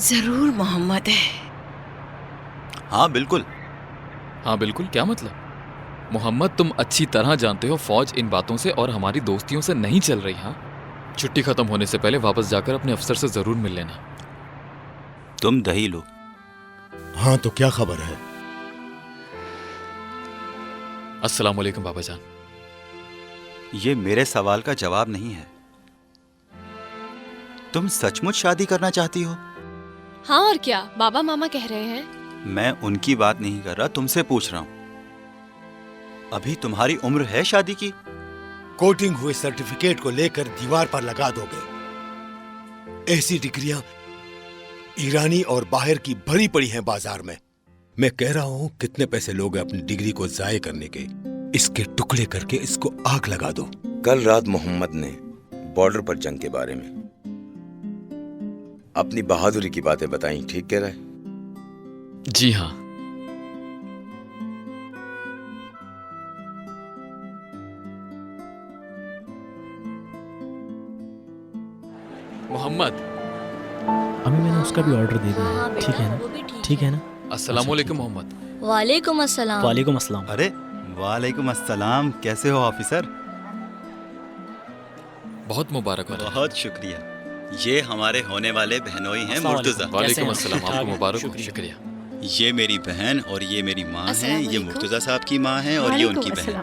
जरूर मोहम्मद है। हाँ बिल्कुल। हाँ बिल्कुल क्या मतलब? मोहम्मद, तुम अच्छी तरह जानते हो फौज इन बातों से और हमारी दोस्तियों से नहीं चल रही। हाँ, छुट्टी खत्म होने से पहले वापस जाकर अपने अफसर से जरूर मिल लेना। तुम दही लो। हाँ तो क्या खबर है? अस्सलाम वालेकुम बाबा जान। ये मेरे सवाल का जवाब नहीं है। तुम सचमुच शादी करना चाहती हो? हाँ और क्या, बाबा मामा कह रहे हैं। मैं उनकी बात नहीं कर रहा, तुमसे पूछ रहा हूं। अभी तुम्हारी उम्र है शादी की? कोटिंग हुए सर्टिफिकेट को लेकर दीवार पर लगा दोगे। ऐसी डिग्रियां ईरानी और बाहर की भरी पड़ी हैं बाजार में। मैं कह रहा हूं कितने पैसे लोगे अपनी डिग्री को जाये करने के? इसके टुकड़े करके इसको आग लगा दो। कल रात मोहम्मद ने बॉर्डर पर जंग के बारे में अपनी बहादुरी की बातें बताई, ठीक कह रहा है? जी हाँ। मोहम्मद, अभी मैंने उसका भी ऑर्डर दे दिया है, ठीक है ना? ठीक है ना? अस्सलाम वालेकुम मोहम्मद। वालेकुम अस्सलाम। वालेकुम अस्सलाम। अरे वालेकुम अस्सलाम, कैसे हो ऑफिसर? बहुत मुबारक हो। बहुत शुक्रिया। ये हमारे होने वाले बहनोई हैं मुर्तजा। वालेकुम अस्सलाम, आपको मुबारक हो। शुक्रिया। ये मेरी बहन और ये मेरी माँ है। ये मुर्तजा साहब की माँ है और ये उनकी बहन।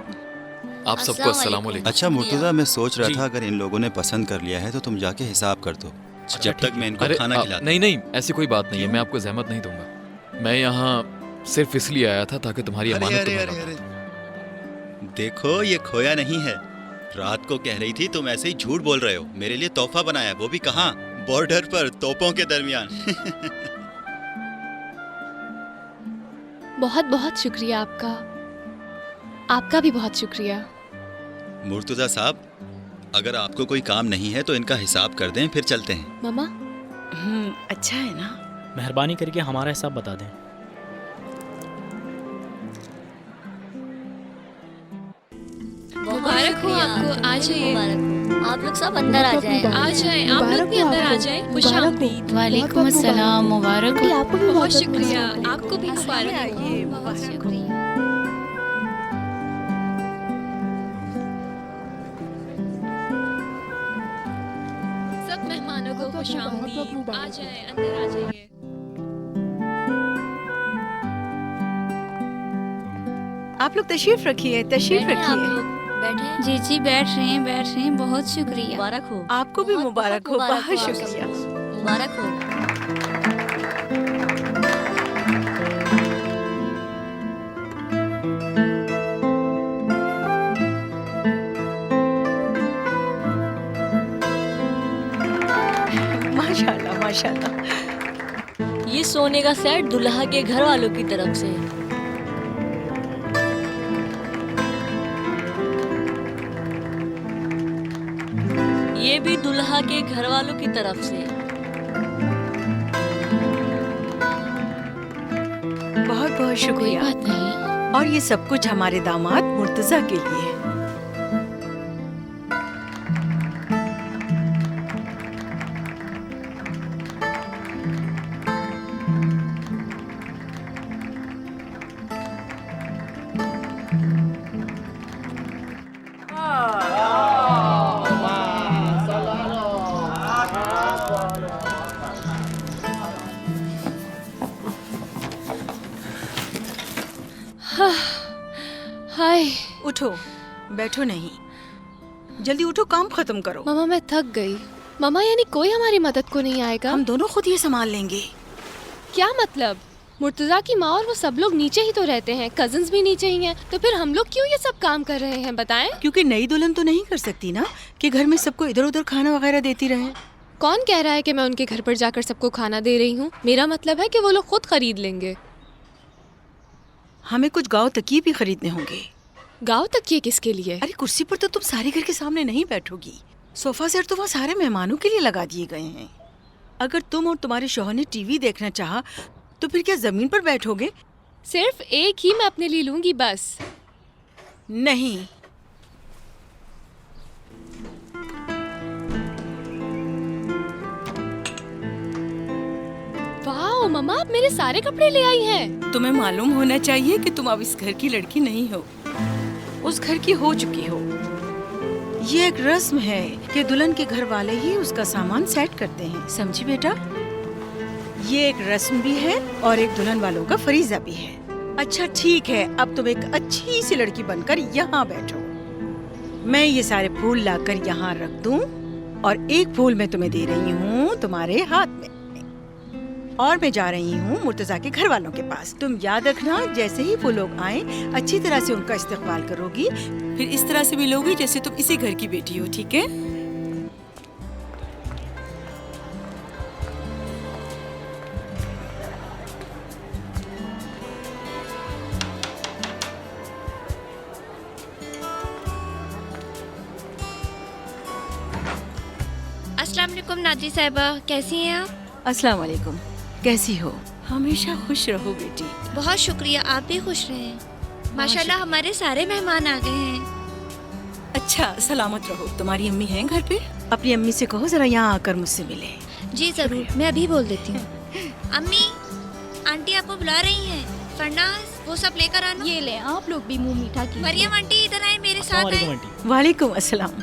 आप सबको अस्सलाम वालेकुम। अच्छा मुर्तजा, मैं सोच रहा था अगर इन लोगों ने पसंद कर लिया है तो तुम जाके हिसाब कर दो, जब तक मैं इनको खाना खिलाता। नहीं नहीं, ऐसी कोई बात नहीं है, मैं आपको जहमत नहीं दूंगा। मैं यहाँ सिर्फ इसलिए आया था ताकि तुम्हारी अमानत तुम्हें लौटा। देखो ये खोया नहीं है। रात को कह रही थी तुम ऐसे ही झूठ बोल रहे हो। मेरे लिए तोहफा बनाया, वो भी कहाँ? बॉर्डर पर तोपों के दरमियान। बहुत बहुत शुक्रिया आपका। आपका भी बहुत शुक्रिया। मुर्तजा साहब, अगर आपको कोई काम नहीं है तो इनका हिसाब कर दें, फिर चलते हैं। मामा, अच्छा है ना? मेहरबानी करके हमारा हिसाब बता दें। मुबारक हो आपको। आ जाइए। आप लोग सब अंदर आ जाएं। आ जाए, आप लोग भी अंदर आ जाए। खुशामदीद। वालेकुम अस्सलाम। मुबारक हो। आपको भी बहुत शुक्रिया। आपको भी मुबारक हो। आइए। बहुत शुक्रिया। सब मेहमानों को खुशामदीद। आ जाए, अंदर आ जाइए। आप लोग तशरीफ रखिए, तशरीफ बैठे आप रखिए। लोग, बैठे। जी जी बैठ रहे हैं। बहुत शुक्रिया। मुबारक हो। आपको भी मुबारक हो। बहुत शुक्रिया। मुबारक हो। माशाल्लाह माशाल्लाह। ये सोने का सेट दुल्हा के घर वालों की तरफ से। ये भी दुल्हा के घर वालों की तरफ से। बहुत बहुत शुक्रिया। बात नहीं। और ये सब कुछ हमारे दामाद मुर्तजा के लिए। हाय। उठो, बैठो नहीं, जल्दी उठो, काम खत्म करो। मामा मैं थक गई। मामा यानी कोई हमारी मदद को नहीं आएगा? हम दोनों खुद ये संभाल लेंगे। क्या मतलब? मुर्तजा की माँ और वो सब लोग नीचे ही तो रहते हैं, कजिन्स भी नीचे ही हैं, तो फिर हम लोग क्यों ये सब काम कर रहे हैं बताएं? क्योंकि नई दुल्हन तो नहीं कर सकती ना कि घर में सबको इधर उधर खाना वगैरह देती रहे। कौन कह रहा है कि मैं उनके घर पर जाकर सबको खाना दे रही हूँ? मेरा मतलब है कि वो लोग खुद खरीद लेंगे। हमें कुछ गाँव तकिए भी खरीदने होंगे। गाँव तकिए किसके लिए? अरे कुर्सी पर तो तुम सारे घर के सामने नहीं बैठोगी। सोफा सेट तो वहाँ सारे मेहमानों के लिए लगा दिए गए हैं। अगर तुम और तुम्हारे शौहर ने टीवी देखना चाहा तो फिर क्या जमीन पर बैठोगे? सिर्फ एक ही मैं अपने लिए लूंगी बस। नहीं, मम्मा, आप मेरे सारे कपड़े ले आई हैं। तुम्हें मालूम होना चाहिए कि तुम अब इस घर की लड़की नहीं हो, उस घर की हो चुकी हो। ये एक रस्म है कि दुल्हन के घर वाले ही उसका सामान सेट करते हैं, समझी बेटा? ये एक रस्म भी है और एक दुल्हन वालों का फरीजा भी है। अच्छा ठीक है, अब तुम एक अच्छी सी लड़की बनकर यहाँ बैठो। मैं ये सारे फूल लाकर यहाँ रख दूँ और एक फूल मैं तुम्हें दे रही हूँ तुम्हारे हाथ में, और मैं जा रही हूँ मुर्तजा के घर वालों के पास। तुम याद रखना, जैसे ही वो लोग आए अच्छी तरह से उनका इस्तकबाल करोगी, फिर इस तरह से मिलोगी जैसे तुम इसी घर की बेटी हो, ठीक है? अस्सलाम वालेकुम नाज़री साहिबा, कैसी हैं आप? अस्सलाम वालेकुम, कैसी हो? हमेशा खुश रहो बेटी। बहुत शुक्रिया, आप भी खुश रहें। माशाल्लाह हमारे सारे मेहमान आ गए हैं। अच्छा, सलामत रहो। तुम्हारी अम्मी हैं घर पे? अपनी अम्मी से कहो जरा यहाँ आकर मुझसे मिले। जी जरूर, मैं अभी बोल देती हूँ। अम्मी, आंटी आपको बुला रही हैं। फरनाज, वो सब लेकर आना। ये ले, आप लोग भी मुंह मीठा कीजिए। मरियम आंटी इधर आए, मेरे साथ वालेकुम आए। आंटी। वालेकुम अस्सलाम।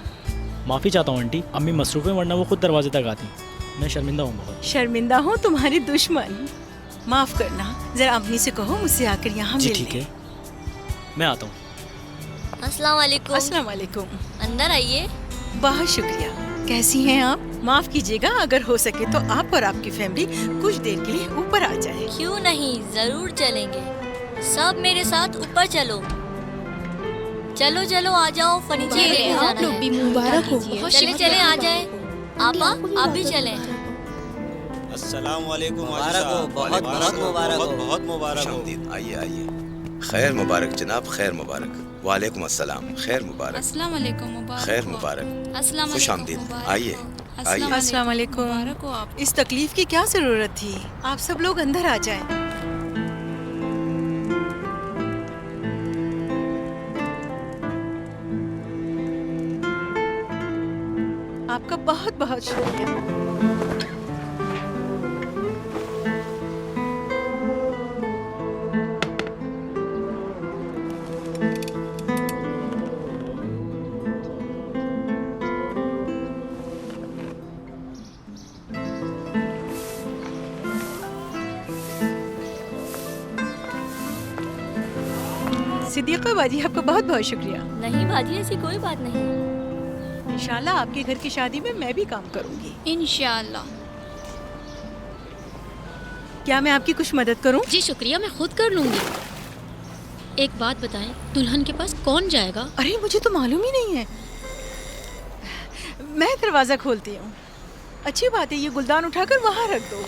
माफ़ी चाहता हूँ आंटी, अम्मी मसरूफ़ है, वरना वो खुद दरवाजे तक आती। मैं शर्मिंदा हूँ बहुत। शर्मिंदा हूँ तुम्हारी दुश्मन। माफ करना, जरा अम्मी से कहो मुझसे आकर यहाँ जी मिल ठीक है, मैं आता हूँ। अस्सलाम वालेकुम। अस्सलाम वालेकुम। अंदर आइए। बहुत शुक्रिया। कैसी हैं आप? माफ कीजिएगा, अगर हो सके तो आप और आपकी फैमिली कुछ देर के लिए ऊपर आ जाए। क्यों नहीं, जरूर चलेंगे। सब मेरे साथ ऊपर चलो। चलो चलो आ जाओ, फर्नीचर ये ले, लेके आप जाना लोग है। भी मुबारक हो। चले चले आ जाए। आप भी चलें। अस्सलाम वालेकुम। मुबारक हो, बहुत बहुत मुबारक हो। बहुत मुबारक हो। खुशामदीद, आइए आइए। खैर मुबारक जनाब, खैर मुबारक। वालेकुम अस्सलाम, खैर मुबारक। अस्सलाम वालेकुम, मुबारक खैर हो। मुबारक। अस्सलाम वालेकुम, खुशामदीद, मुबारक आइए हो। आइए। अस्सलाम वालेकुम। मुबारक हो आप। इस तकलीफ की क्या जरूरत थी? आप सब लोग अंदर आ जाएं। आपका बहुत बहुत शुक्रिया। सिद्दीक़ा बाजी, आपका बहुत बहुत शुक्रिया। नहीं बाजी, ऐसी कोई बात नहीं। इंशाल्लाह आपके घर की शादी में मैं भी काम करूंगी। इंशाल्लाह। क्या मैं आपकी कुछ मदद करूं? जी शुक्रिया, मैं खुद कर लूंगी। एक बात बताएं, दुल्हन के पास कौन जाएगा? अरे मुझे तो मालूम ही नहीं है। मैं दरवाजा खोलती हूँ। अच्छी बात है, ये गुलदान उठाकर वहाँ रख दो।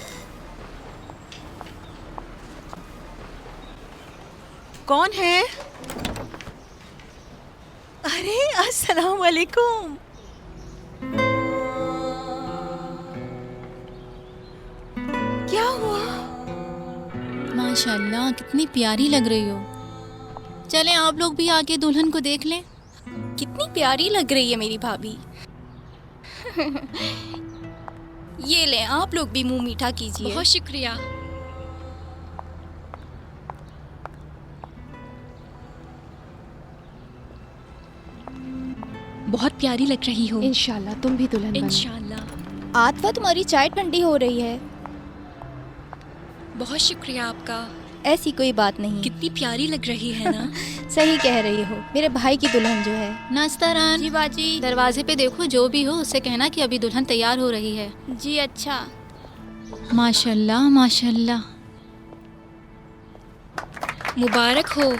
कौन है? अरे अस्सलाम वालेकुम। क्या हुआ? माशाल्लाह, कितनी प्यारी लग रही हो। चलें आप लोग भी आके दुल्हन को देख लें। कितनी प्यारी लग रही है मेरी भाभी। ये लें, आप लोग भी मुंह मीठा कीजिए। बहुत शुक्रिया। बहुत प्यारी लग रही हो। इंशाल्लाह तुम भी दुल्हन बनो। इंशाल्लाह। आतवा, तुम्हारी चाय ठंडी हो रही है। बहुत शुक्रिया आपका। ऐसी कोई बात नहीं। कितनी प्यारी लग रही है ना। सही कह रही हो, मेरे भाई की दुल्हन जो है। नाश्तारान जी बाजी। दरवाजे पे देखो, जो भी हो उससे कहना कि अभी दुल्हन तैयार हो रही है। जी अच्छा। माशाल्लाह माशाल्लाह। मुबारक हो।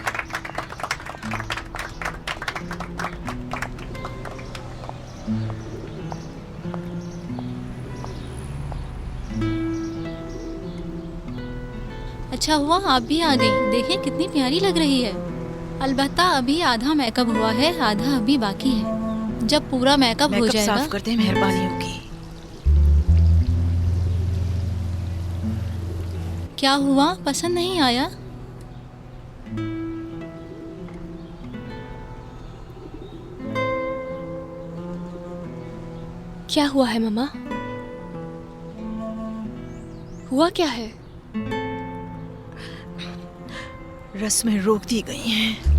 अच्छा हुआ आप भी आ गई। देखें कितनी प्यारी लग रही है। अलबत्ता अभी आधा मेकअप हुआ है, आधा अभी बाकी है। जब पूरा मेकअप हो जाएगा। साफ कर दे, मेहरबानी होगी। क्या हुआ, पसंद नहीं आया? क्या हुआ है मम्मा? हुआ क्या है? रस्में रोक दी गई हैं।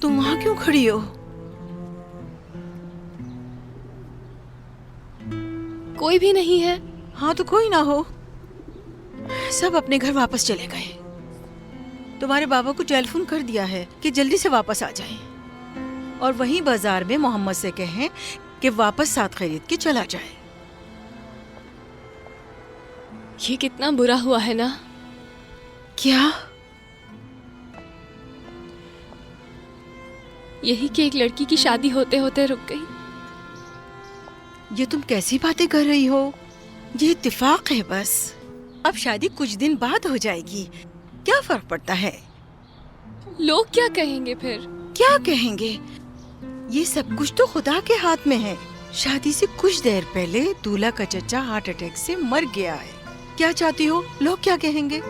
तुम वहां क्यों खड़ी हो? कोई भी नहीं है। हाँ तो कोई ना हो, सब अपने घर वापस चले गए। तुम्हारे बाबा को टेलीफोन कर दिया है कि जल्दी से वापस आ जाएं और वहीं बाजार में मोहम्मद से कहें कि वापस साथ खरीद के चला जाए। ये कितना बुरा हुआ है ना। क्या? यही कि एक लड़की की शादी होते होते रुक गई। ये तुम कैसी बातें कर रही हो? ये इत्तेफाक है बस। अब शादी कुछ दिन बाद हो जाएगी, क्या फर्क पड़ता है? लोग क्या कहेंगे फिर? क्या कहेंगे? ये सब कुछ तो खुदा के हाथ में है। शादी से कुछ देर पहले दूल्हा का चचा हार्ट अटैक से मर गया है। क्या चाहती हो? लोग क्या कहेंगे?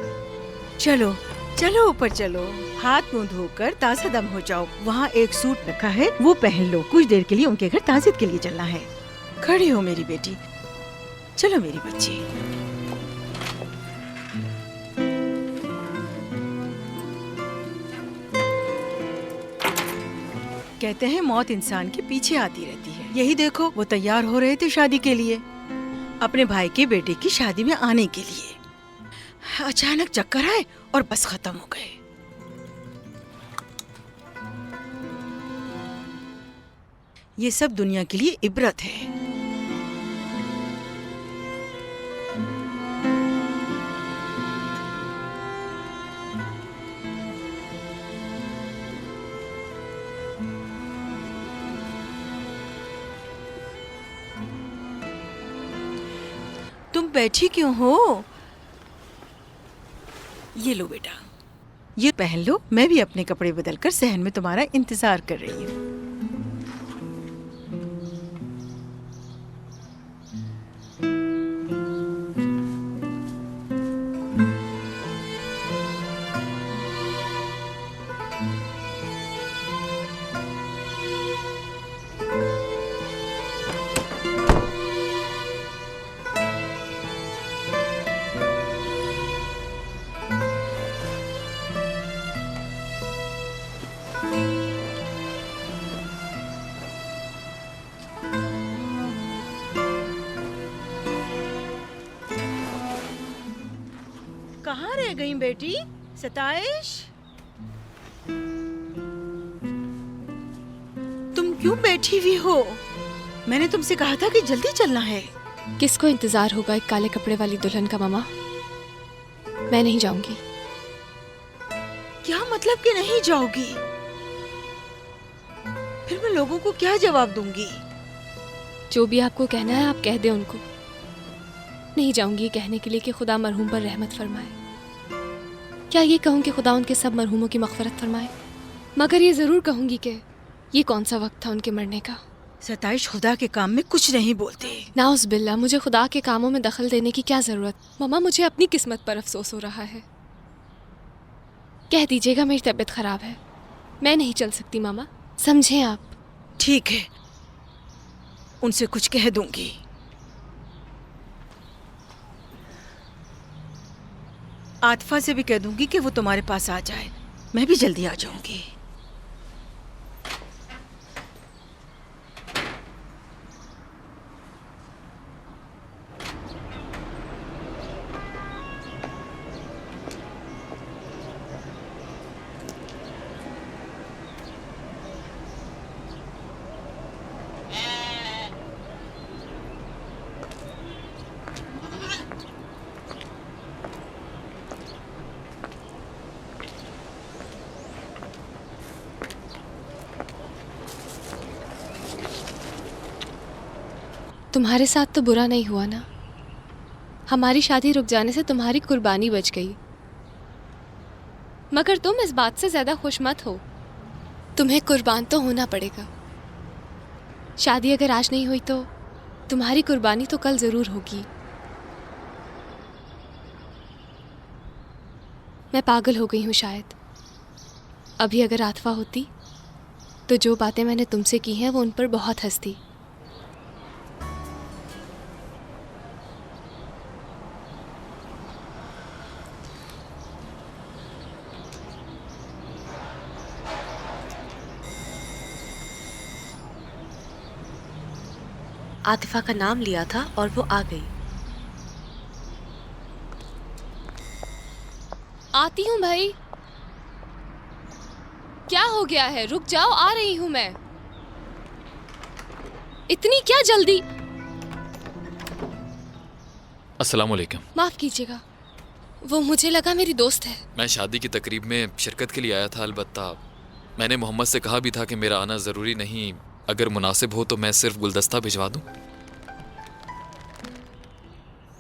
चलो चलो ऊपर चलो, हाथ मुंह धोकर ताज़ा दम हो जाओ। वहाँ एक सूट रखा है, वो पहन लो। कुछ देर के लिए उनके घर ताज़ियत के लिए चलना है। खड़ी हो मेरी बेटी, चलो मेरी बच्ची। कहते हैं मौत इंसान के पीछे आती रहती है। यही देखो, वो तैयार हो रहे थे शादी के लिए, अपने भाई के बेटे की शादी में आने के लिए। अचानक चक्कर आए और बस खत्म हो गए। ये सब दुनिया के लिए इबरत है। तुम बैठी क्यों हो? ये लो बेटा, ये पहन लो। मैं भी अपने कपड़े बदलकर सहन में तुम्हारा इंतजार कर रही हूँ। कहाँ रह गई बेटी? सताइश, तुम क्यों बैठी हुई हो? मैंने तुमसे कहा था कि जल्दी चलना है। किसको इंतजार होगा एक काले कपड़े वाली दुल्हन का मामा? मैं नहीं जाऊंगी। क्या मतलब कि नहीं जाओगी? फिर मैं लोगों को क्या जवाब दूंगी? जो भी आपको कहना है आप कह दे उनको। नहीं जाऊंगी कहने के लिए कि खुदा मरहूम पर रहमत फरमाए। क्या ये कहूँ कि खुदा उनके सब मरहूमों की मग़फ़िरत फरमाए? मगर ये ज़रूर कहूँगी कि ये कौन सा वक्त था उनके मरने का। सताइश खुदा के काम में कुछ नहीं बोलते। नाउज़ बिल्ला, मुझे खुदा के कामों में दखल देने की क्या ज़रूरत? मामा, मुझे अपनी किस्मत पर अफसोस हो रहा है। कह दीजिएगा मेरी तबीयत ख़राब है, मैं नहीं चल सकती मामा, समझें आप। ठीक है, उनसे कुछ कह दूंगी। आतिफा से भी कह दूंगी कि वो तुम्हारे पास आ जाए। मैं भी जल्दी आ जाऊंगी। तुम्हारे साथ तो बुरा नहीं हुआ ना। हमारी शादी रुक जाने से तुम्हारी कुर्बानी बच गई। मगर तुम इस बात से ज्यादा खुश मत हो, तुम्हें कुर्बान तो होना पड़ेगा। शादी अगर आज नहीं हुई तो तुम्हारी कुर्बानी तो कल जरूर होगी। मैं पागल हो गई हूँ शायद। अभी अगर आतफा होती तो जो बातें मैंने तुमसे की हैं वो उन पर बहुत हंसती। आतिफा का नाम लिया था और वो आ गई। आती हूँ भाई। क्या हो गया है? रुक जाओ, आ रही हूँ मैं। इतनी क्या जल्दी? अस्सलाम वालेकुम। माफ कीजिएगा, वो मुझे लगा मेरी दोस्त है। मैं शादी की तकरीब में शिरकत के लिए आया था। अलबत्ता मैंने मोहम्मद से कहा भी था कि मेरा आना ज़रूरी नहीं, अगर मुनासिब हो तो मैं सिर्फ गुलदस्ता भिजवा दूं।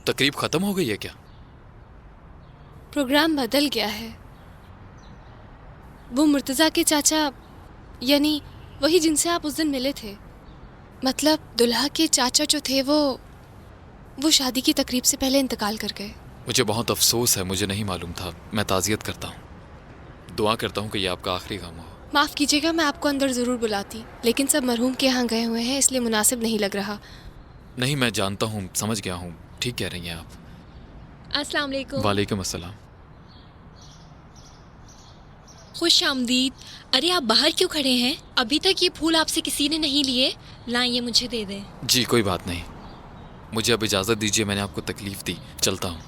तकरीब ख़त्म हो गई है क्या? प्रोग्राम बदल गया है। वो मुर्तज़ा के चाचा, यानी वही जिनसे आप उस दिन मिले थे, मतलब दुल्हा के चाचा जो थे वो शादी की तकरीब से पहले इंतकाल कर गए। मुझे बहुत अफसोस है, मुझे नहीं मालूम था। मैं ताज़ियत करता हूँ। दुआ करता हूँ कि ये आपका आखिरी गम हो। माफ़ कीजिएगा, मैं आपको अंदर ज़रूर बुलाती, लेकिन सब मरहूम के यहाँ गए हुए हैं, इसलिए मुनासिब नहीं लग रहा। नहीं, मैं जानता हूँ, समझ गया हूँ। ठीक कह रही हैं आप। अस्सलाम वालेकुम। वालेकुम अस्सलाम। खुश आमदीद। अरे आप बाहर क्यों खड़े हैं? अभी तक ये फूल आपसे किसी ने नहीं लिए। लाएं, ये मुझे दे दें। जी कोई बात नहीं, मुझे अब इजाज़त दीजिए, मैंने आपको तकलीफ़ दी, चलता हूँ।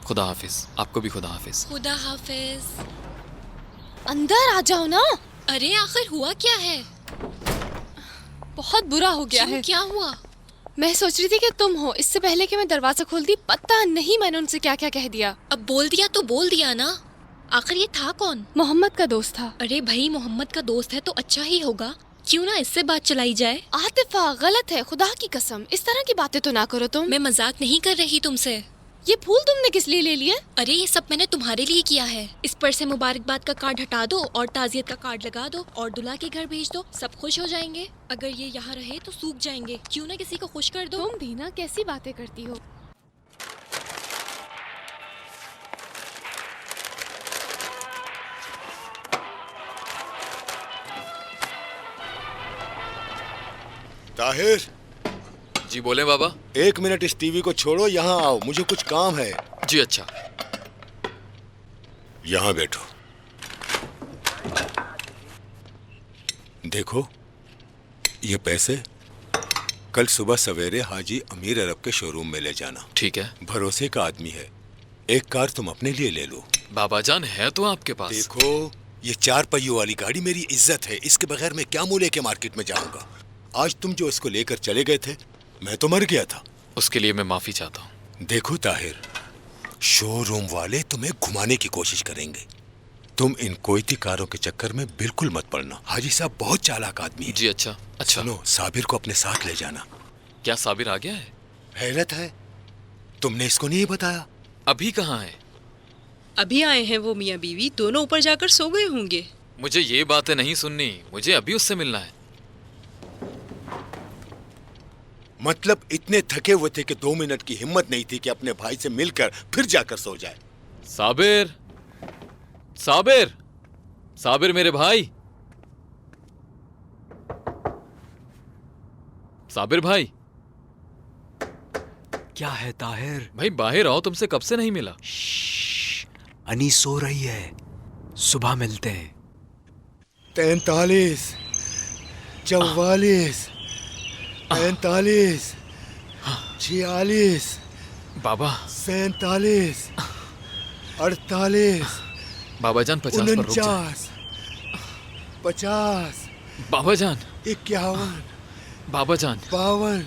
खुदा हाफिज़। आपको भी खुदा हाफिज़। खुदा हाफिज़। अंदर आ जाओ ना। अरे आखिर हुआ क्या है? बहुत बुरा हो गया है। क्या हुआ? मैं सोच रही थी कि तुम हो, इससे पहले कि मैं दरवाजा खोलती पता नहीं मैंने उनसे क्या क्या कह दिया। अब बोल दिया तो बोल दिया ना। आखिर ये था कौन? मोहम्मद का दोस्त था। अरे भाई, मोहम्मद का दोस्त है तो अच्छा ही होगा, क्यों ना इससे बात चलाई जाए। आतिफा गलत है, खुदा की कसम, इस तरह की बातें तो ना करो तुम। मैं मजाक नहीं कर रही तुमसे। ये फूल तुमने किस लिए ले लिए? अरे ये सब मैंने तुम्हारे लिए किया है। इस पर से मुबारकबाद का कार्ड हटा दो और ताज़ियत का कार्ड लगा दो और दुल्हा के घर भेज दो, सब खुश हो जाएंगे। अगर ये यहाँ रहे तो सूख जाएंगे, क्यों ना किसी को खुश कर दो। तुम भी ना कैसी बातें करती हो। ताहिर। जी बोले बाबा। 1 मिनट इस टीवी को छोड़ो, यहाँ आओ, मुझे कुछ काम है। जी अच्छा। यहाँ बैठो। देखो ये पैसे कल सुबह सवेरे हाजी अमीर अरब के शोरूम में ले जाना। ठीक है। भरोसे का आदमी है। एक कार तुम अपने लिए ले लो। बाबा जान है तो आपके पास। देखो ये 4 पहियों वाली गाड़ी मेरी इज्जत है, इसके बगैर मैं क्या मुंह लेके मार्केट में जाऊंगा। आज तुम जो इसको लेकर चले गए थे, मैं तो मर गया था। उसके लिए मैं माफी चाहता हूँ। देखो ताहिर, शोरूम वाले तुम्हें घुमाने की कोशिश करेंगे, तुम इन कोयती कारों के चक्कर में बिल्कुल मत पड़ना। हाजी साहब बहुत चालाक आदमी है। जी अच्छा। अच्छा सुनो, साबिर को अपने साथ ले जाना। क्या साबिर आ गया है? हैरत है, तुमने इसको नहीं बताया। अभी कहाँ है? अभी आए हैं वो मियाँ बीवी, दोनों ऊपर जाकर सो गए होंगे। मुझे ये बातें नहीं सुननी, मुझे अभी उससे मिलना है। मतलब इतने थके हुए थे कि 2 मिनट की हिम्मत नहीं थी कि अपने भाई से मिलकर फिर जाकर सो जाए। साबिर, साबिर, साबिर मेरे भाई, साबिर भाई। क्या है ताहिर? भाई बाहर आओ, तुमसे कब से नहीं मिला। अनीस सो रही है, सुबह मिलते हैं। 43, 44, 45, 46, बाबा 47, 48, बाबा जान 50 पर रुक जा। 50, बाबा जान 51, बाबा जान 52,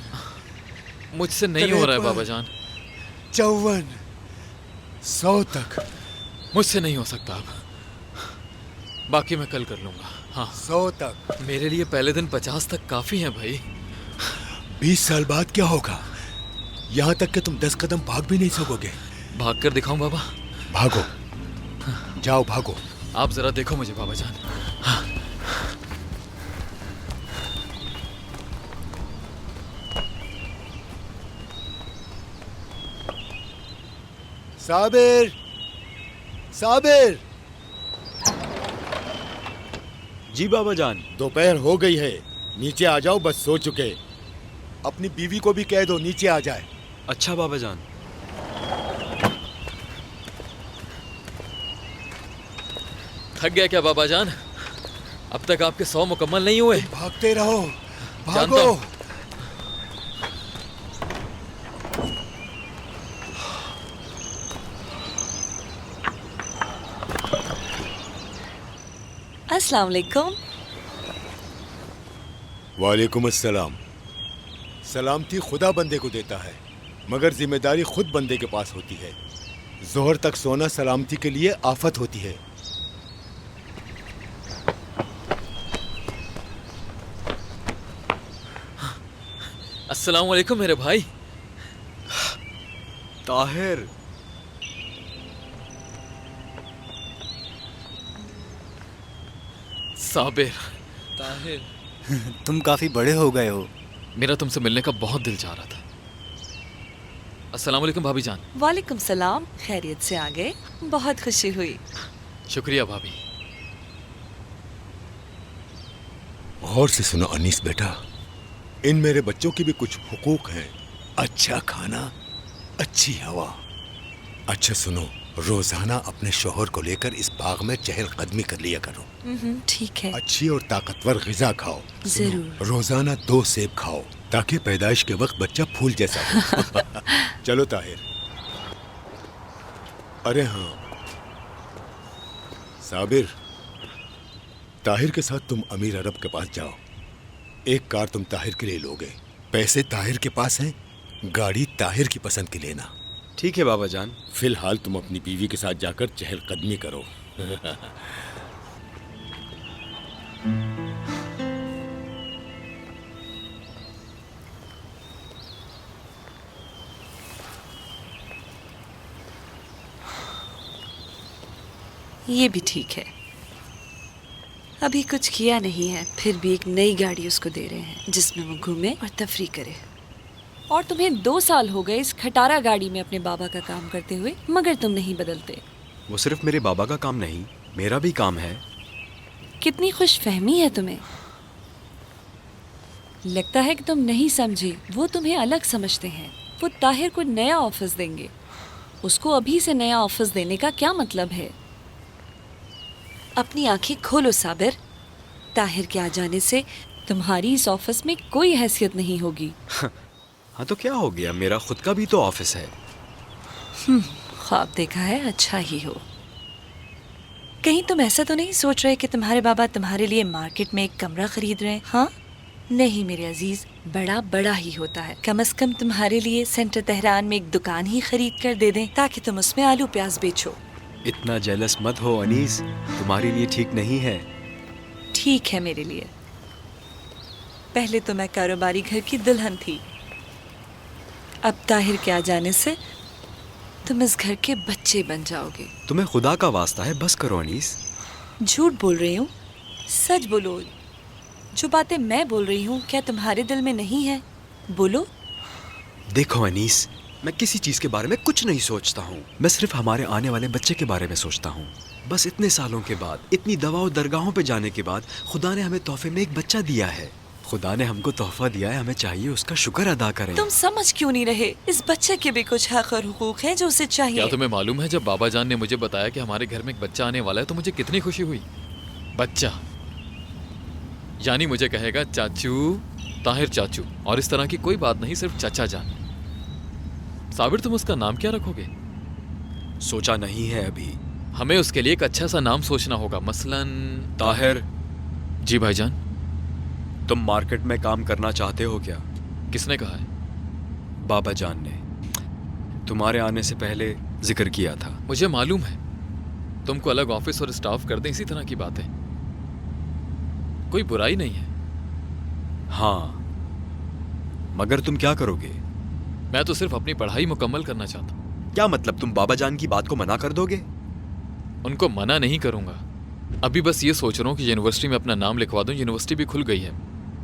मुझसे नहीं हो रहा है बाबा जान। 54, 100 तक। मुझसे नहीं हो सकता अब, बाकी मैं कल कर लूंगा। हाँ 100 तक। मेरे लिए पहले दिन 50 तक काफी है भाई। 20 साल बाद क्या होगा? यहाँ तक कि तुम 10 कदम भाग भी नहीं सकोगे। भाग कर दिखाऊं बाबा? भागो, जाओ भागो। आप जरा देखो मुझे बाबा जान। साबिर, साबिर। जी बाबा जान। दोपहर हो गई है, नीचे आ जाओ, बस सो चुके। अपनी बीवी को भी कह दो नीचे आ जाए। अच्छा बाबा जान। थक गया क्या बाबा जान? अब तक आपके 100 मुकम्मल नहीं हुए। भागते रहो, भागो। अस्सलाम वालेकुम। वालेकुम अस्सलाम। सलामती खुदा बंदे को देता है, मगर जिम्मेदारी खुद बंदे के पास होती है। जोहर तक सोना सलामती के लिए आफत होती है। अस्सलाम वालेकुम मेरे भाई। ताहिर। साबिर। ताहिर। तुम काफी बड़े हो गए हो। मेरा तुमसे मिलने का बहुत दिल चाह रहा था। अस्सलाम वालेकुम भाभी जान। वालेकुम सलाम। खैरियत से आ गए, बहुत खुशी हुई। शुक्रिया भाभी। गौर से सुनो अनीस बेटा, इन मेरे बच्चों की भी कुछ हुकूक हैं। अच्छा खाना, अच्छी हवा। अच्छा सुनो, रोजाना अपने शोहर को लेकर इस बाग में चहलकदमी कर लिया करो। ठीक है। अच्छी और ताकतवर ग़िज़ा खाओ। जरूर। रोजाना 2 सेब खाओ ताकि पैदाइश के वक्त बच्चा फूल जैसा हो। चलो ताहिर। अरे हाँ साबिर, ताहिर के साथ तुम अमीर अरब के पास जाओ। एक कार तुम ताहिर के लिए लोगे। पैसे ताहिर के पास हैं, गाड़ी ताहिर की पसंद की लेना। ठीक है बाबा जान। फिलहाल तुम अपनी बीवी के साथ जाकर चहलकदमी करो। ये भी ठीक है, अभी कुछ किया नहीं है, फिर भी एक नई गाड़ी उसको दे रहे हैं जिसमें वो घूमे और तफरी करे। और तुम्हें 2 साल हो गए इस खटारा गाड़ी में अपने बाबा का काम करते हुए, मगर तुम नहीं बदलते। वो सिर्फ मेरे बाबा का काम नहीं, मेरा भी काम है। कितनी खुशफहमी है तुम्हें। लगता है कि तुम नहीं समझे, वो तुम्हें अलग समझते हैं। वो ताहिर को नया ऑफिस देंगे। उसको अभी से नया ऑफिस देने का क्या मतलब है? अपनी आंखें खोलो साबिर, ताहिर के आ जाने से तुम्हारी इस ऑफिस में कोई हैसियत नहीं होगी। हाँ तो क्या हो गया, मेरा खुद का भी तो ऑफिस है। ख्वाब देखा है, अच्छा ही हो। कहीं तुम ऐसा तो नहीं सोच रहे कि तुम्हारे बाबा तुम्हारे लिए मार्केट में एक कमरा खरीद रहे हैं? हाँ नहीं मेरे अजीज, बड़ा बड़ा ही होता है। कम से कम तुम्हारे लिए सेंटर तेहरान में एक दुकान ही खरीद कर दे दें ताकि तुम उसमें आलू प्याज बेचो। इतना जेलस मत हो अनीस, तुम्हारे लिए ठीक नहीं है। ठीक है मेरे लिए। पहले तो मैं कारोबारी घर की दुल्हन थी, अब ताहिर के आ जाने से तुम इस घर के बच्चे बन जाओगे। तुम्हें खुदा का वास्ता है, बस करो अनीस। झूठ बोल रही हूँ, सच बोलो। जो बातें मैं बोल रही हूँ क्या तुम्हारे दिल में नहीं है? बोलो। देखो अनीस, मैं किसी चीज के बारे में कुछ नहीं सोचता हूँ, मैं सिर्फ हमारे आने वाले बच्चे के बारे में सोचता हूँ। बस इतने सालों के बाद, इतनी दवाओं दरगाहों पे जाने के बाद खुदा ने हमें तोहफे में एक बच्चा दिया है। खुदा ने हमको तोहफा दिया है, हमें चाहिए उसका शुक्र अदा करें। तुम समझ क्यों नहीं रहे? इस बच्चे के भी कुछ हक और हुकूक हैं जो उसे चाहिए। क्या तुम्हें मालूम है, जब बाबा जान ने मुझे बताया कि हमारे घर में एक बच्चा आने वाला है तो मुझे कितनी खुशी हुई। बच्चा यानी मुझे कहेगा चाचू, ताहिर चाचू, और इस तरह की कोई बात नहीं, सिर्फ चाचा जान। साबिर तुम उसका नाम क्या रखोगे? सोचा नहीं है अभी। हमें उसके लिए एक अच्छा सा नाम सोचना होगा, मसलन ताहिर। जी भाईजान। तुम मार्केट में काम करना चाहते हो क्या? किसने कहा है? बाबा जान ने तुम्हारे आने से पहले जिक्र किया था। मुझे मालूम है, तुमको अलग ऑफिस और स्टाफ कर दें, इसी तरह की बात है, कोई बुराई नहीं है। हाँ मगर तुम क्या करोगे? मैं तो सिर्फ अपनी पढ़ाई मुकम्मल करना चाहता हूँ। क्या मतलब, तुम बाबा जान की बात को मना कर दोगे? उनको मना नहीं करूँगा। अभी बस ये सोच रहा हूँ कि यूनिवर्सिटी में अपना नाम लिखवा दूँ। यूनिवर्सिटी भी खुल गई है।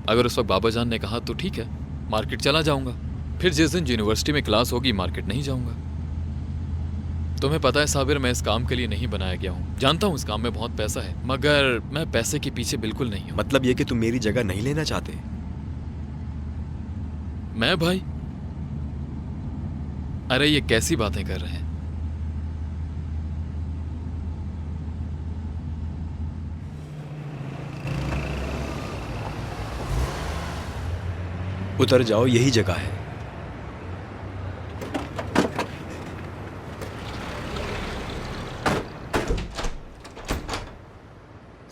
अगर उस वक्त बाबा जान ने कहा तो ठीक है, मार्केट चला जाऊँगा। फिर जिस दिन यूनिवर्सिटी में क्लास होगी मार्केट नहीं जाऊँगा। तुम्हें पता है साबिर, मैं इस काम के लिए नहीं बनाया गया हूँ। जानता हूँ इस काम में बहुत पैसा है, मगर मैं पैसे के पीछे बिल्कुल नहीं हूँ। मतलब ये कि तुम मेरी जगह नहीं लेना चाहते? मैं भाई? अरे ये कैसी बातें कर रहे हैं? उतर जाओ, यही जगह है।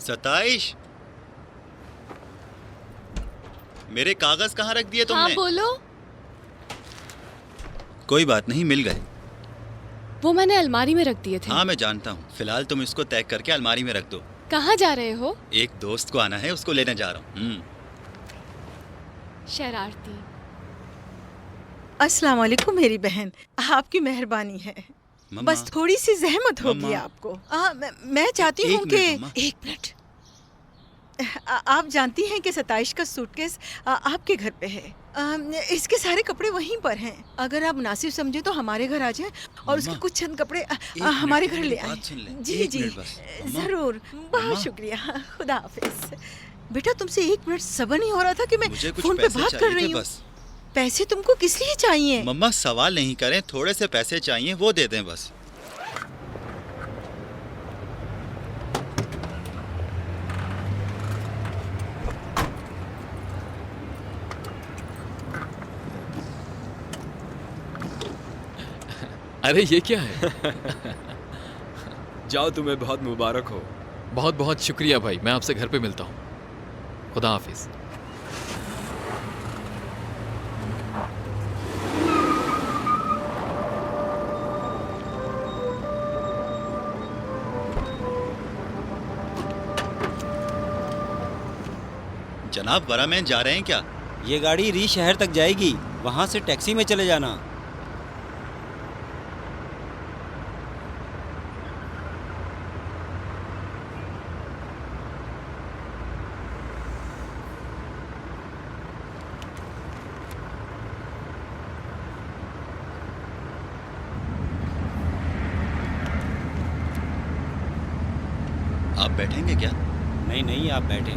सताइश, मेरे कागज कहाँ रख दिए तुमने? हाँ बोलो। कोई बात नहीं, मिल गए। वो मैंने अलमारी में रख दिए थे। हाँ मैं जानता हूँ। फिलहाल तुम इसको तय करके अलमारी में रख दो। कहाँ जा रहे हो? एक दोस्त को आना है, उसको लेने जा रहा हूँ। शरारती। अस्सलाम वालेकुम मेरी बहन, आपकी मेहरबानी है। बस थोड़ी सी जहमत होगी आपको। मैं चाहती हूँ कि एक मिनट। आप जानती हैं कि सताइश का सूटकेस आपके घर पे है। इसके सारे कपड़े वहीं पर हैं। अगर आप मुनासिब समझे तो हमारे घर आ जाएं और उसके कुछ चंद कपड़े हमारे घर ले आएं। जी जी जरूर, बहुत शुक्रिया। खुदा हाफिज। बेटा तुमसे एक मिनट सब्र नहीं हो रहा था कि मैं फोन पे बात कर रही हूँ। पैसे तुमको किस लिए चाहिए? मम्मा सवाल नहीं करें, थोड़े से पैसे चाहिए, वो दे दें बस। अरे ये क्या है? जाओ, तुम्हें बहुत मुबारक हो। बहुत बहुत शुक्रिया भाई, मैं आपसे घर पे मिलता हूँ। खुदा हाफिज। जनाब बरामैन जा रहे हैं क्या? ये गाड़ी री शहर तक जाएगी, वहाँ से टैक्सी में चले जाना। आप बैठेंगे क्या? नहीं नहीं, आप बैठें।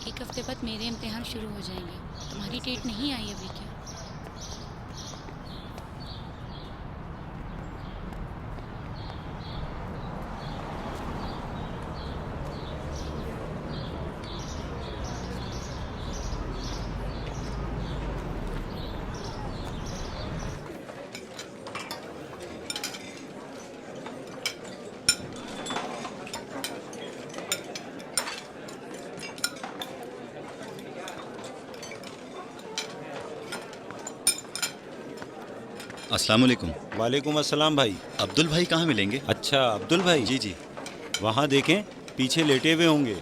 एक हफ्ते बाद मेरे इम्तिहान शुरू हो जाएंगे। तुम्हारी डेट नहीं आई अभी क्या? अस्सलाम वालेकुम। वालेकुम अस्सलाम भाई। अब्दुल भाई कहाँ मिलेंगे? अच्छा अब्दुल भाई? जी जी। वहाँ देखें, पीछे लेटे हुए होंगे।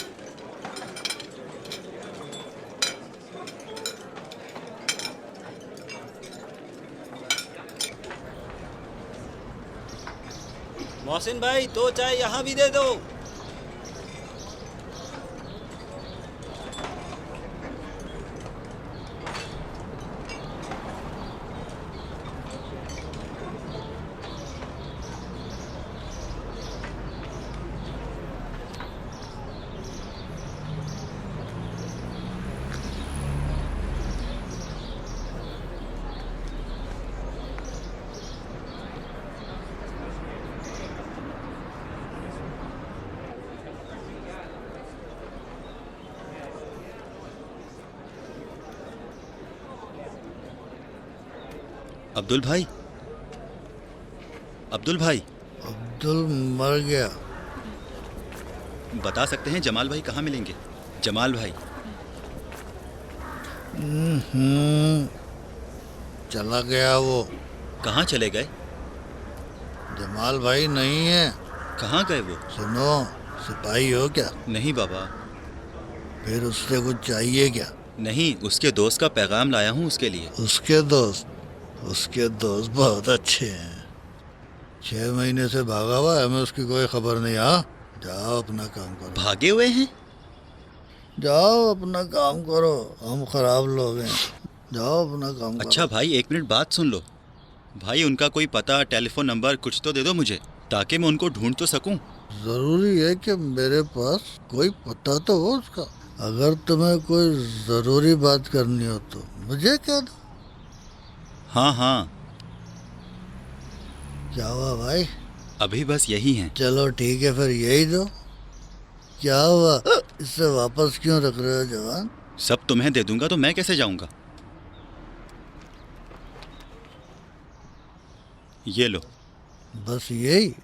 मोहसिन भाई, तो चाय यहाँ भी दे दो। अब्दुल भाई, अब्दुल भाई। अब्दुल मर गया। बता सकते हैं जमाल भाई कहाँ मिलेंगे? जमाल भाई। चला गया वो। कहाँ चले गए? जमाल भाई नहीं है। कहाँ गए वो? सुनो, सिपाही हो क्या? नहीं बाबा। फिर उससे कुछ चाहिए क्या? नहीं, उसके दोस्त का पैगाम लाया हूँ उसके लिए। उसके दोस्त बहुत अच्छे हैं। 6 महीने से भागा हुआ है, हमें उसकी कोई खबर नहीं। हाँ, जाओ अपना काम करो। भागे हुए हैं? जाओ अपना काम करो, हम खराब लोग हैं। जाओ अपना काम करो। अच्छा भाई, 1 मिनट बात सुन लो। भाई उनका कोई पता, टेलीफोन नंबर कुछ तो दे दो मुझे, ताकि मैं उनको ढूंढ तो सकूं। जरूरी है कि मेरे पास कोई पता तो हो उसका। अगर तुम्हें कोई जरूरी बात करनी हो तो मुझे कह दो। हाँ हाँ। क्या हुआ भाई? अभी बस यही हैं। चलो ठीक है, फिर यही दो। क्या हुआ, इससे वापस क्यों रख रहे हो जवान? सब तुम्हें दे दूंगा तो मैं कैसे जाऊंगा? ये लो। बस यही?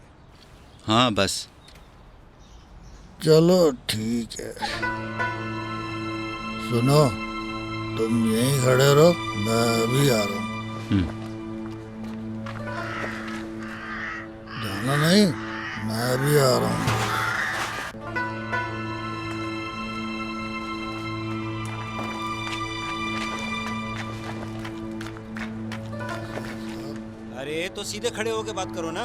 हाँ बस। चलो ठीक है। सुनो, तुम यहीं खड़े रहो, मैं अभी आ रहा हूँ। जाना नहीं, मैं अभी आ रहा हूँ। अरे तो सीधे खड़े होके बात करो ना।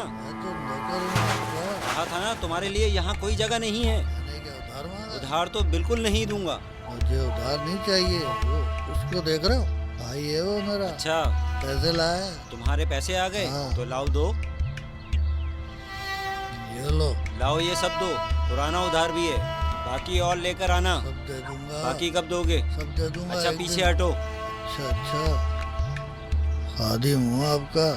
कहा था ना तुम्हारे लिए यहाँ कोई जगह नहीं है। उधार तो बिल्कुल नहीं दूंगा। मुझे उधार नहीं चाहिए। वो उसको देख रहे हो, भाई है वो मेरा। अच्छा, पैसे लाए? तुम्हारे पैसे आ गए? हाँ। तो लाओ, दो। ये लो। लाओ, ये सब दो। पुराना उधार भी है, बाकी और लेकर आना। सब दे दूंगा। बाकी कब दोगे? सब दे दूंगा। अच्छा, पीछे हटो। अच्छा, खादिम हूँ आपका।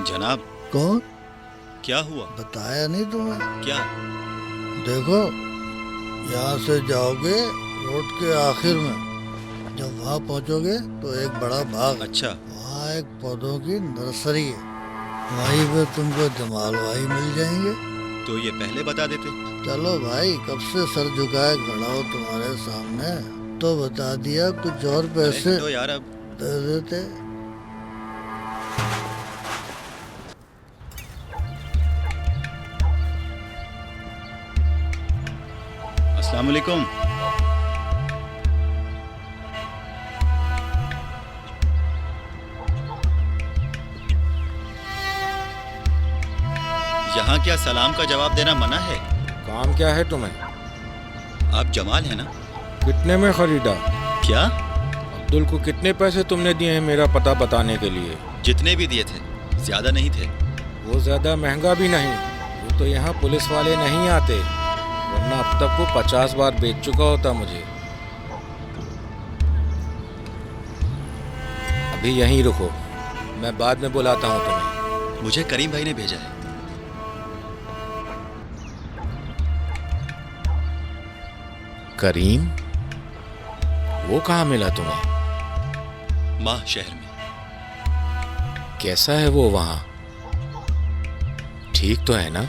जनाब। कौन? क्या हुआ? बताया नहीं तुम्हें? क्या? देखो, यहाँ से जाओगे रोड के आखिर में, जब वहाँ पहुँचोगे तो एक बड़ा बाग। अच्छा। वहाँ एक पौधों की नर्सरी है, वहीं पे तुमको जमाल भाई मिल जाएंगे। तो ये पहले बता देते। चलो भाई, कब से सर झुकाए खड़ा हो तुम्हारे सामने, तो बता दिया। कुछ और पैसे तो यार अब दे देते। अस्सलाम वालेकुम। यहाँ क्या सलाम का जवाब देना मना है? काम क्या है तुम्हें? आप जमाल है ना? कितने में खरीदा? क्या? अब्दुल को कितने पैसे तुमने दिए हैं मेरा पता बताने के लिए? जितने भी दिए थे, ज्यादा नहीं थे। वो ज्यादा महंगा भी नहीं। वो तो यहाँ पुलिस वाले नहीं आते, वरना अब तक वो 50 बार बेच चुका होता मुझे। अभी यहीं रुको, मैं बाद में बुलाता हूँ तुम्हें। मुझे करीम भाई ने भेजा है। करीम? वो कहाँ मिला तुम्हें? माह शहर में। कैसा है वो वहाँ? ठीक तो है ना?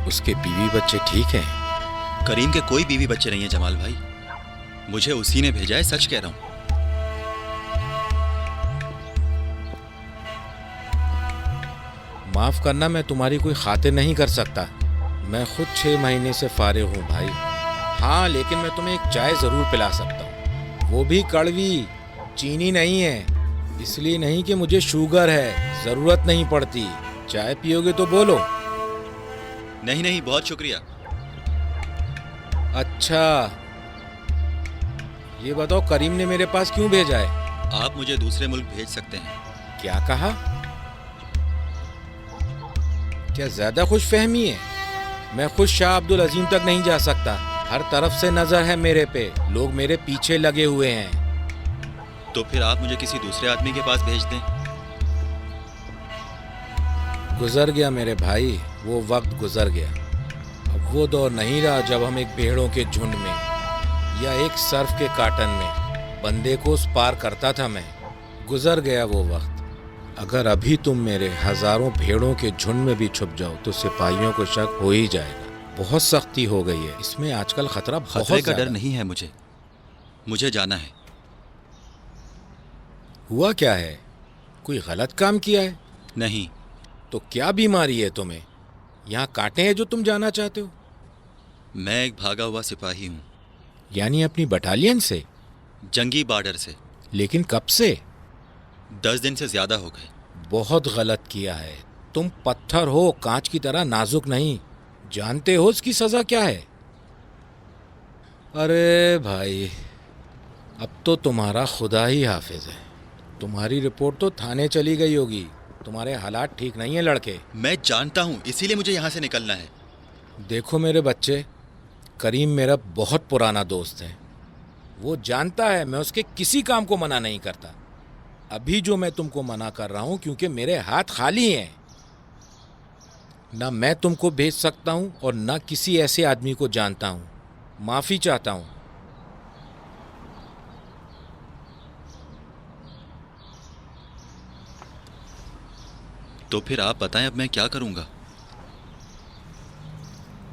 उसके बीवी बच्चे ठीक हैं? करीम के कोई बीवी बच्चे नहीं है जमाल भाई, मुझे उसी ने भेजा है, सच कह रहा हूँ। माफ करना, मैं तुम्हारी कोई खातिर नहीं कर सकता। मैं खुद 6 महीने से फारिग हूँ भाई। हाँ, लेकिन मैं तुम्हें एक चाय जरूर पिला सकता हूँ, वो भी कड़वी, चीनी नहीं है। इसलिए नहीं कि मुझे शुगर है, जरूरत नहीं पड़ती। चाय पियोगे तो बोलो। नहीं नहीं, बहुत शुक्रिया। अच्छा, ये बताओ करीम ने मेरे पास क्यों भेजा है? आप मुझे दूसरे मुल्क भेज सकते हैं। क्या कहा? क्या ज्यादा खुशफहमी है? मैं खुद शाह अब्दुल अजीम तक नहीं जा सकता। हर तरफ से नजर है मेरे पे, लोग मेरे पीछे लगे हुए हैं। तो फिर आप मुझे किसी दूसरे आदमी के पास भेज दें। गुजर गया मेरे भाई, वो वक्त गुजर गया। अब वो दौर नहीं रहा जब हम एक भेड़ों के झुंड में या एक सर्फ के कार्टन में बंदे को पार करता था मैं। गुजर गया वो वक्त। अगर अभी तुम मेरे हजारों भेड़ों के झुंड में भी छुप जाओ तो सिपाहियों को शक हो ही जाएगा। बहुत सख्ती हो गई है इसमें आजकल, खतरा बहुत खतरे का डर ज्यादा। नहीं है मुझे जाना है। हुआ क्या है? कोई गलत काम किया है? नहीं। तो क्या बीमारी है तुम्हें? यहाँ कांटे हैं जो तुम जाना चाहते हो? मैं एक भागा हुआ सिपाही हूँ। यानी अपनी बटालियन से? जंगी बॉर्डर से। लेकिन कब से? 10 दिन से ज्यादा हो गए। बहुत गलत किया है। तुम पत्थर हो, कांच की तरह नाजुक नहीं। जानते हो इसकी सजा क्या है? अरे भाई, अब तो तुम्हारा खुदा ही हाफिज है। तुम्हारी रिपोर्ट तो थाने चली गई होगी। तुम्हारे हालात ठीक नहीं है लड़के। मैं जानता हूँ, इसीलिए मुझे यहाँ से निकलना है। देखो मेरे बच्चे, करीम मेरा बहुत पुराना दोस्त है। वो जानता है मैं उसके किसी काम को मना नहीं करता। अभी जो मैं तुमको मना कर रहा हूं क्योंकि मेरे हाथ खाली हैं। ना मैं तुमको भेज सकता हूं और ना किसी ऐसे आदमी को जानता हूं। माफी चाहता हूं। तो फिर आप बताएं अब मैं क्या करूंगा?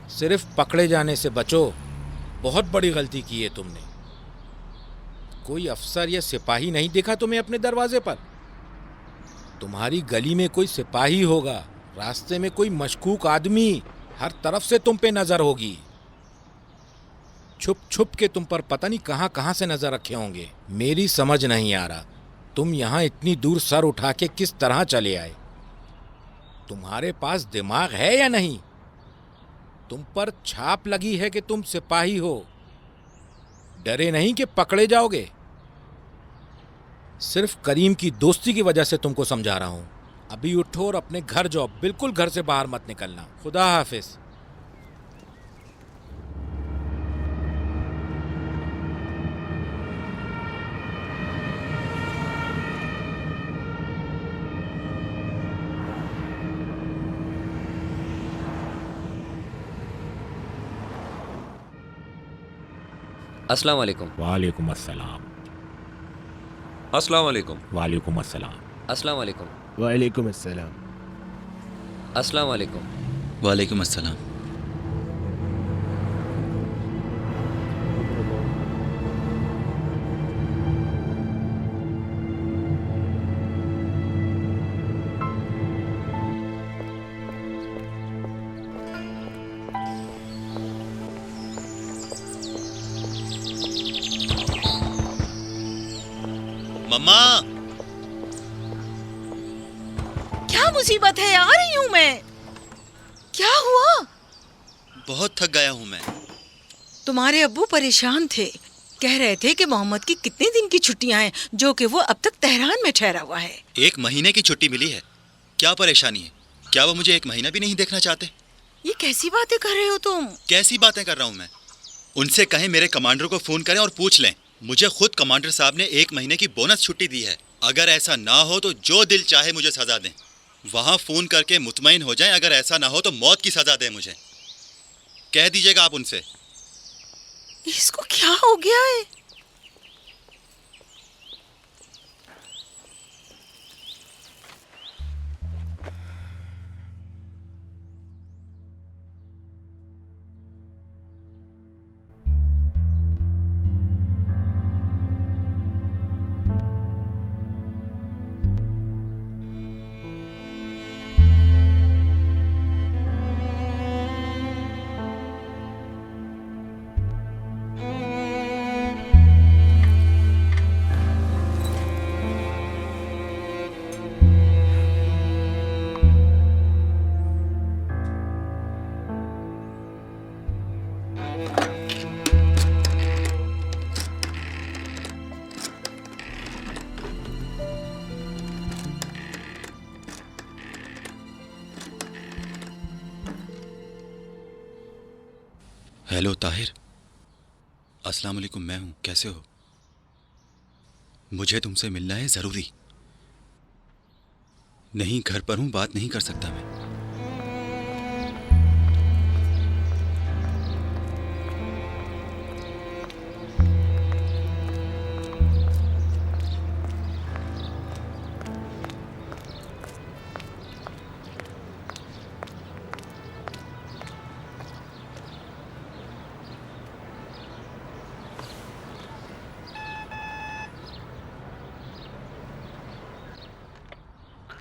सिर्फ पकड़े जाने से बचो। बहुत बड़ी गलती की है तुमने। कोई अफसर या सिपाही नहीं देखा तुम्हें अपने दरवाजे पर? तुम्हारी गली में कोई सिपाही होगा, रास्ते में कोई मशकूक आदमी, हर तरफ से तुम पे नजर होगी। छुप छुप के तुम पर पता नहीं कहां कहां से नजर रखे होंगे। मेरी समझ नहीं आ रहा तुम यहां इतनी दूर सर उठा के किस तरह चले आए। तुम्हारे पास दिमाग है या नहीं? तुम पर छाप लगी है कि तुम सिपाही हो। डरे नहीं कि पकड़े जाओगे? सिर्फ करीम की दोस्ती की वजह से तुमको समझा रहा हूं। अभी उठो और अपने घर जाओ। बिल्कुल घर से बाहर मत निकलना। खुदा हाफिज। अस्सलाम वालेकुम। वालेकुम अस्सलाम। अस्सलाम वालेकुम। वालेकुम अस्सलाम। अस्सलाम वालेकुम। वालेकुम अस्सलाम। अस्सलाम वालेकुम। वालेकुम अस्सलाम। मम्मा, क्या मुसीबत है? आ रही हूँ मैं। क्या हुआ? बहुत थक गया हूँ मैं। तुम्हारे अब्बू परेशान थे। कह रहे थे कि मोहम्मद की कितने दिन की छुट्टियां हैं, जो कि वो अब तक तेहरान में ठहरा हुआ है। 1 महीने की छुट्टी मिली है। क्या परेशानी है? क्या वो मुझे 1 महीना भी नहीं देखना चाहते? ये कैसी बातें कर रहे हो तुम? कैसी बातें कर रहा हूँ मैं? उनसे कहें मेरे कमांडर को फोन करें और पूछ लें। मुझे खुद कमांडर साहब ने 1 महीने की बोनस छुट्टी दी है। अगर ऐसा ना हो तो जो दिल चाहे मुझे सजा दें। वहां फोन करके मुतमईन हो जाएं। अगर ऐसा ना हो तो मौत की सजा दें मुझे। कह दीजिएगा आप उनसे। इसको क्या हो गया है? हेलो ताहिर। अस्सलाम वालेकुम, मैं हूँ। कैसे हो? मुझे तुमसे मिलना है ज़रूरी। नहीं, घर पर हूँ, बात नहीं कर सकता मैं।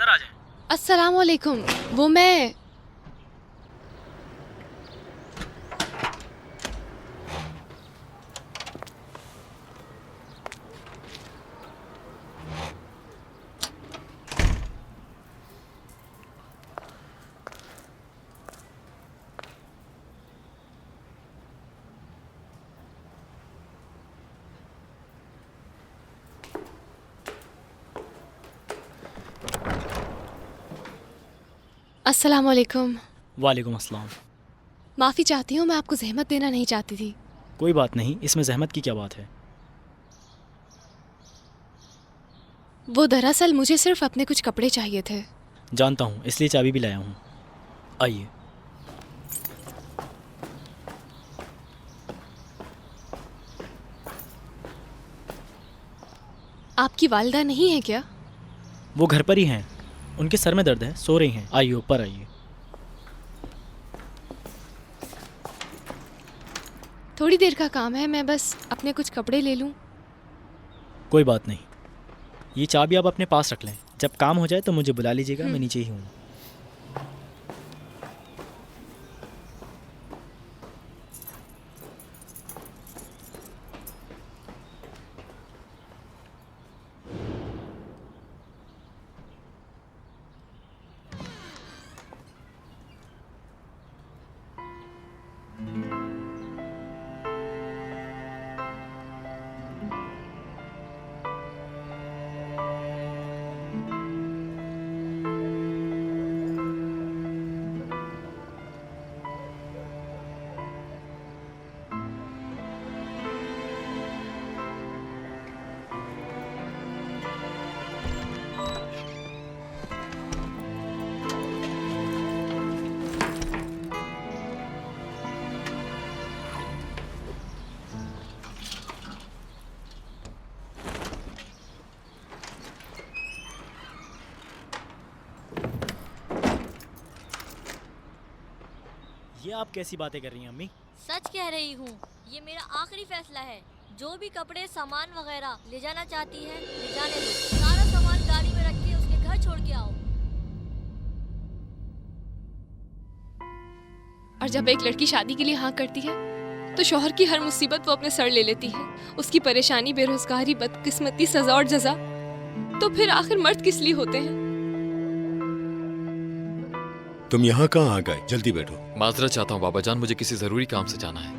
अंदर आ जाएं। अस्सलाम वालेकुम। वो मैं अस्सलाम वालेकुम। वालेकुम अस्सलाम। माफ़ी चाहती हूँ, मैं आपको जहमत देना नहीं चाहती थी। कोई बात नहीं, इसमें जहमत की क्या बात है। वो दरअसल मुझे सिर्फ अपने कुछ कपड़े चाहिए थे। जानता हूँ, इसलिए चाबी भी लाया हूँ। आइए। आपकी वालिदा नहीं है क्या? वो घर पर ही हैं, उनके सर में दर्द है, सो रही हैं। आइए ऊपर आइए। थोड़ी देर का काम है, मैं बस अपने कुछ कपड़े ले लूँ। कोई बात नहीं, ये चाबी आप अपने पास रख लें। जब काम हो जाए तो मुझे बुला लीजिएगा, मैं नीचे ही हूँ। ये आप कैसी बातें कर रही हैं अम्मी? सच कह रही हूँ, ये मेरा आखिरी फैसला है। जो भी कपड़े सामान वगैरह ले जाना चाहती है ले जाने दो। सारा सामान गाड़ी में रख के उसके घर छोड़ के आओ। और जब एक लड़की शादी के लिए हाँ करती है तो शौहर की हर मुसीबत वो अपने सर ले लेती है। उसकी परेशानी, बेरोजगारी, बदकिस्मती, सजा और जजा। तो फिर आखिर मर्द किस लिए होते हैं? तुम यहाँ कहाँ आ गए? जल्दी बैठो। माजरत चाहता हूँ बाबा जान, मुझे किसी जरूरी काम से जाना है।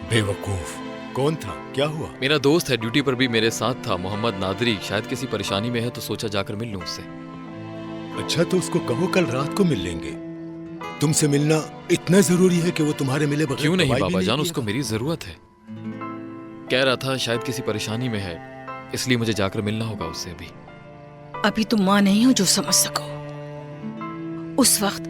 बेवकूफ, कौन था? क्या हुआ? मेरा दोस्त है, ड्यूटी पर भी मेरे साथ था, मोहम्मद नादरी। शायद किसी परेशानी में है तो सोचा जाकर मिल लूं उससे। अच्छा तो उसको कहो कल रात को मिल लेंगे। तुमसे मिलना इतना जरूरी है कि वो तुम्हारे मिले बगैर क्यों नहीं दवाई भी बाबा जान, पिएगा। उसको मेरी जरूरत है। कह रहा था शायद किसी परेशानी में है, इसलिए मुझे जाकर मिलना होगा उससे। अभी तुम माँ नहीं हो जो समझ सको। उस वक्त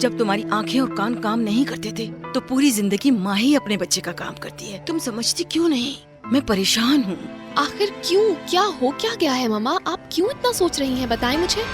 जब तुम्हारी आंखें और कान काम नहीं करते थे तो पूरी जिंदगी माँ ही अपने बच्चे का काम करती है। तुम समझती क्यों नहीं? मैं परेशान हूँ। आखिर क्यों? क्या हो क्या गया है मम्मा? आप क्यों इतना सोच रही हैं? बताएं मुझे।